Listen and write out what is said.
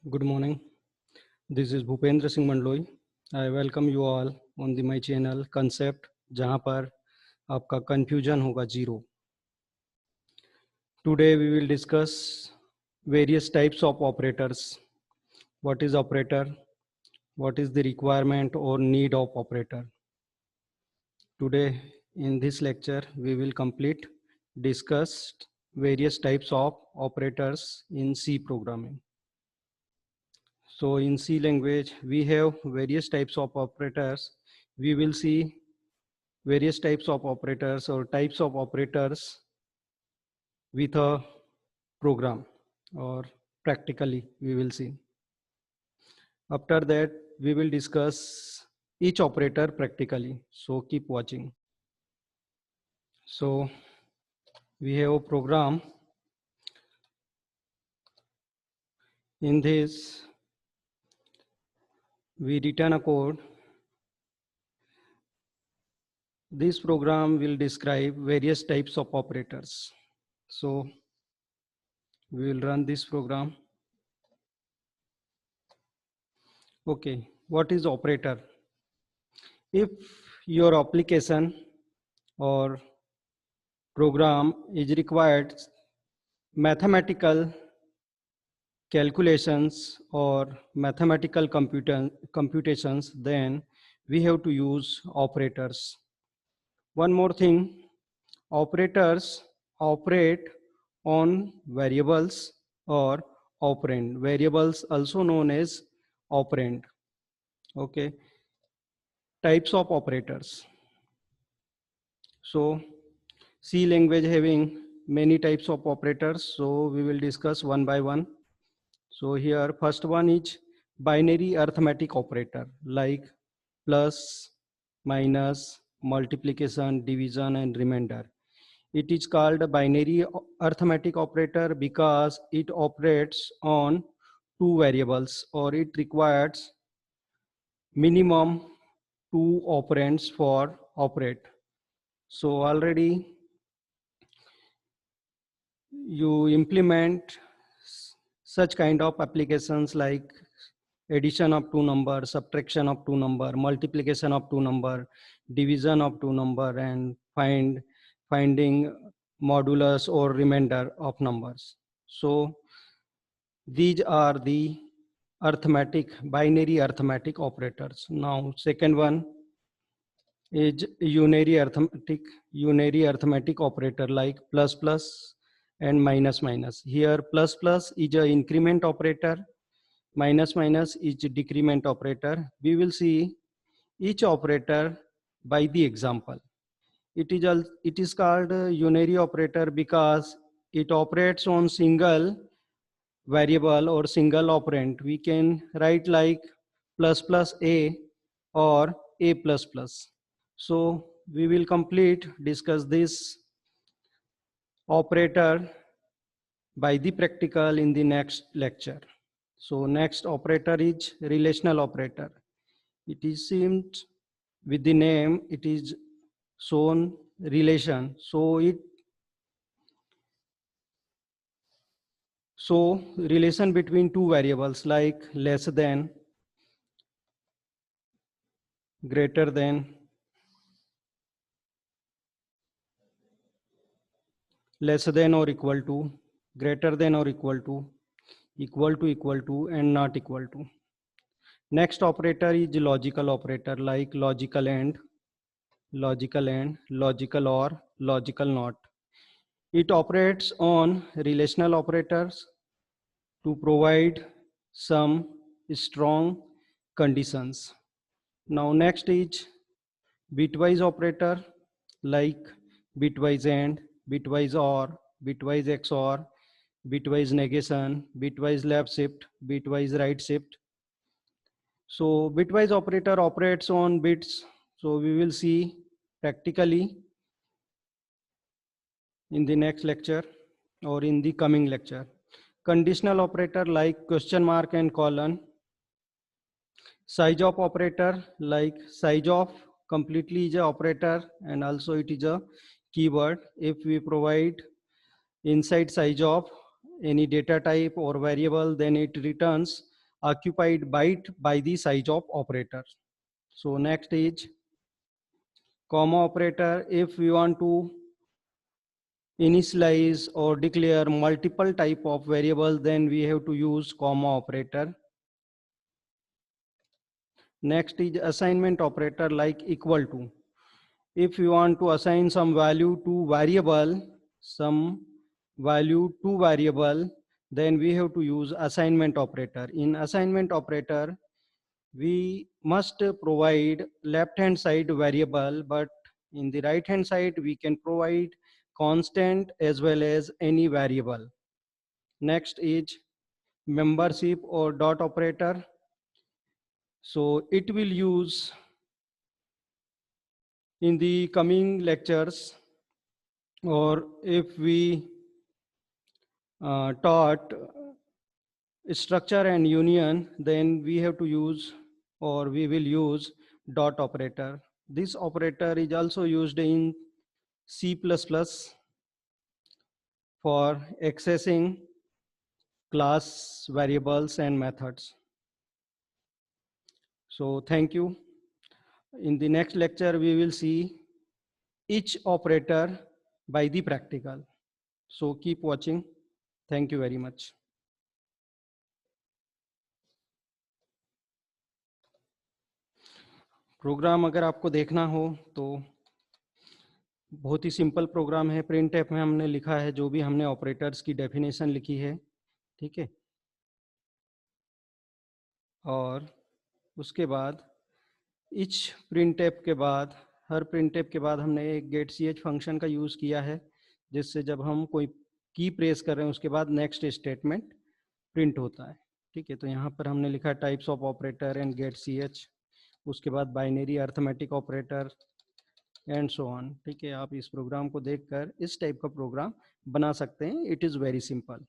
Good morning. This is Bhupendra Singh Mandloi. I welcome you all on my channel Concept, जहाँ पर आपका confusion होगा zero. Today we will discuss various types of operators. What is operator? What is the requirement or need of operator? Today in this lecture we will discuss various types of operators in C programming. So in C language, we have various types of operators. We will see various types of operators or types of operators with a program, or practically we will see. After that, we will discuss each operator practically. So keep watching. So we have a program. In this, we written a code. This program will describe various types of operators. So we will run this program. Okay, what is operator? If your application or program is required mathematical calculations or mathematical computations, then we have to use operators. One more thing, operators operate on variables or operand. Variables also known as operand. Okay, types of operators. So C language having many types of operators, so we will discuss one by one. So here first one is binary arithmetic operator like plus, minus, multiplication, division and remainder. It is called a binary arithmetic operator because it operates on two variables, or it requires minimum two operands for operate. So already you implement such kind of applications like addition of two numbers, subtraction of two number, multiplication of two number, division of two number, and finding modulus or remainder of numbers. So these are the binary arithmetic operators. Now second one is unary arithmetic operator like plus plus and minus minus. Here plus plus is a increment operator, minus minus is a decrement operator. We will see each operator by the example. It is called a unary operator because it operates on single variable or single operand. We can write like plus plus a or a plus plus. So we will discuss this operator by the practical in the next lecture. So next operator is relational operator. It is seemed with the name, it is shown relation. So relation between two variables like less than, greater than, less than or equal to, greater than or equal to, equal to, and not equal to. Next operator is logical operator like logical and, logical or, logical not. It operates on relational operators to provide some strong conditions. Now next is bitwise operator like bitwise AND, bitwise OR, bitwise XOR, bitwise negation, bitwise left shift, bitwise right shift. So bitwise operator operates on bits. So we will see practically in the next lecture or in the coming lecture. Conditional operator like question mark and colon. Size of operator like size of completely is a operator and also it is a keyword. If we provide inside size of any data type or variable, then it returns occupied byte by the size of operator. So next is comma operator. If we want to initialize or declare multiple type of variables, then we have to use comma operator. Next is assignment operator like equal to. If you want to assign some value to variable, then we have to use assignment operator. In assignment operator, we must provide left hand side variable, but in the right hand side we can provide constant as well as any variable. Next is membership or dot operator. So it will use in the coming lectures, or if we taught structure and union, then we have to use, or we will use dot operator. This operator is also used in C++ for accessing class variables and methods. So thank you. In the next lecture, we will see each operator by the practical. So keep watching. Thank you very much. Program अगर आपको देखना हो तो बहुत ही simple program है। Printf में हमने लिखा है जो भी हमने ऑपरेटर्स की डेफिनेशन लिखी है, ठीक है। और उसके बाद ईच प्रिंट एफ के बाद, हर प्रिंट एफ के बाद हमने एक गेट सी एच फंक्शन का यूज़ किया है, जिससे जब हम कोई की प्रेस कर रहे हैं उसके बाद नेक्स्ट स्टेटमेंट प्रिंट होता है, ठीक है। तो यहाँ पर हमने लिखा types of operator and get C H, उसके बाद binary arithmetic operator and so on, ठीक है। आप इस प्रोग्राम को देखकर इस टाइप का प्रोग्राम बना सकते हैं। It is very simple.